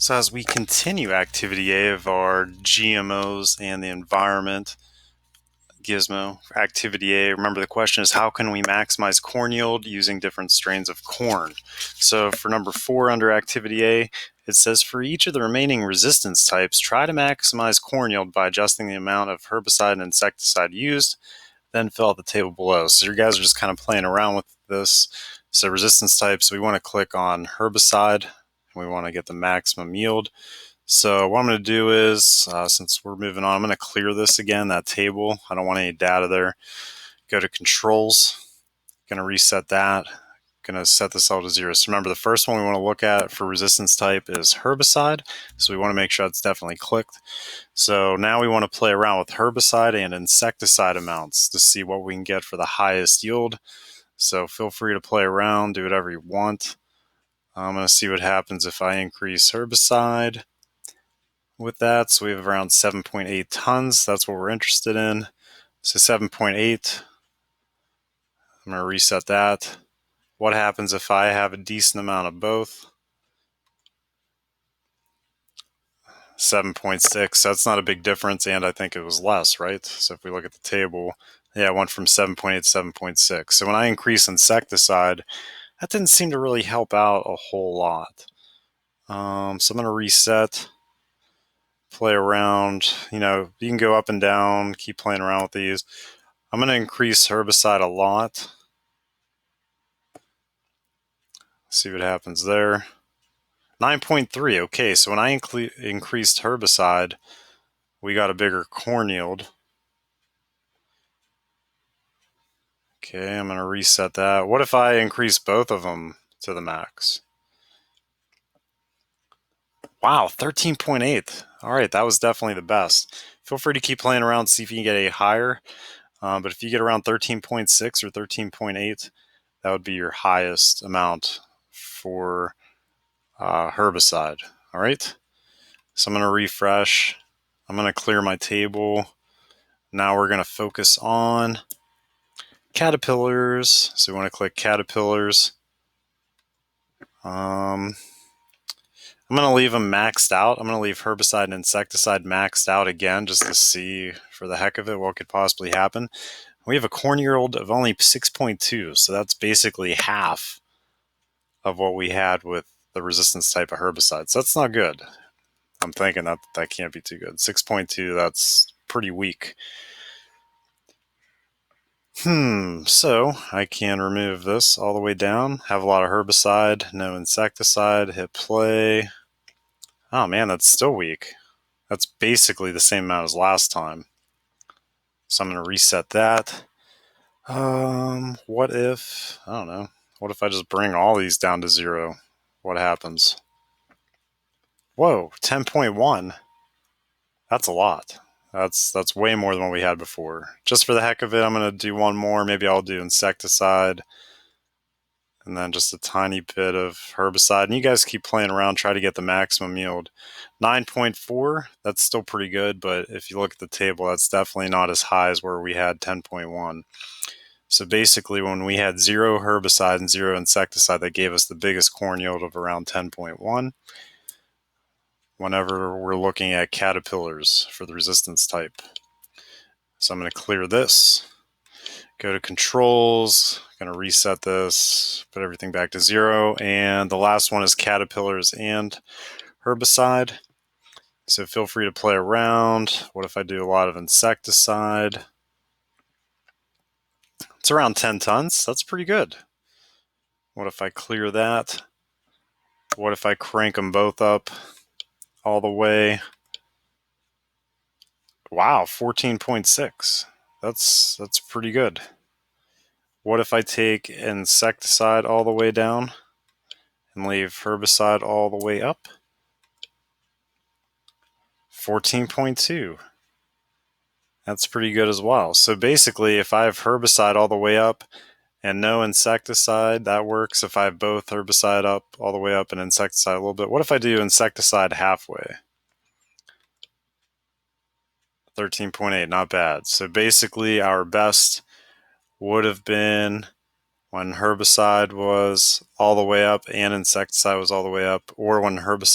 So as we continue activity A of our GMOs and the environment, Gizmo, activity A, remember the question is how can we maximize corn yield using different strains of corn? So for number 4 under activity A, it says for each of the remaining resistance types, try to maximize corn yield by adjusting the amount of herbicide and insecticide used, then fill out the table below. So you guys are just kind of playing around with this. So resistance types, we want to click on herbicide, and we want to get the maximum yield. So what I'm going to do is, since we're moving on, I'm going to clear this again, that table. I don't want any data there. Go to controls, going to reset that, going to set this all to 0. So remember, the first one we want to look at for resistance type is herbicide. So we want to make sure it's definitely clicked. So now we want to play around with herbicide and insecticide amounts to see what we can get for the highest yield. So feel free to play around, do whatever you want. I'm going to see what happens if I increase herbicide with that. So we have around 7.8 tons. That's what we're interested in. So 7.8. I'm going to reset that. What happens if I have a decent amount of both? 7.6. That's not a big difference, and I think it was less, right? So if we look at the table, yeah, it went from 7.8 to 7.6. So when I increase insecticide, that didn't seem to really help out a whole lot. So I'm going to reset, play around. You can go up and down, keep playing around with these. I'm going to increase herbicide a lot. See what happens there. 9.3. Okay, so when I increased herbicide, we got a bigger corn yield. Okay, I'm going to reset that. What if I increase both of them to the max? Wow, 13.8. All right, that was definitely the best. Feel free to keep playing around, see if you can get a higher. But if you get around 13.6 or 13.8, that would be your highest amount for herbicide. All right, so I'm going to refresh. I'm going to clear my table. Now we're going to focus on caterpillars. So we want to click caterpillars. I'm going to leave them maxed out. I'm going to leave herbicide and insecticide maxed out again just to see for the heck of it what could possibly happen. We have a corn yield of only 6.2, so that's basically half of what we had with the resistance type of herbicide. So that's not good. I'm thinking that can't be too good. 6.2, that's pretty weak. So I can remove this all the way down, have a lot of herbicide, no insecticide, hit play. Oh man, that's still weak. That's basically the same amount as last time. So I'm going to reset that. What if, I don't know, what if I just bring all these down to 0? What happens? Whoa, 10.1. That's a lot. That's way more than what we had before. Just for the heck of it, I'm going to do one more. Maybe I'll do insecticide and then just a tiny bit of herbicide. And you guys keep playing around, try to get the maximum yield. 9.4, that's still pretty good, but if you look at the table, that's definitely not as high as where we had 10.1. So basically, when we had 0 herbicide and 0 insecticide, that gave us the biggest corn yield of around 10.1. Whenever we're looking at caterpillars for the resistance type. So I'm going to clear this, go to controls, going to reset this, put everything back to 0, and the last one is caterpillars and herbicide. So feel free to play around. What if I do a lot of insecticide? It's around 10 tons. That's pretty good. What if I clear that? What if I crank them both up all the way? Wow, 14.6. That's pretty good. What if I take insecticide all the way down and leave herbicide all the way up? 14.2. That's pretty good as well. So basically, if I have herbicide all the way up and no insecticide, that works. If I have both herbicide up all the way up and insecticide a little bit, what if I do insecticide halfway? 13.8, not bad. So basically, our best would have been when herbicide was all the way up and insecticide was all the way up, or when herbicide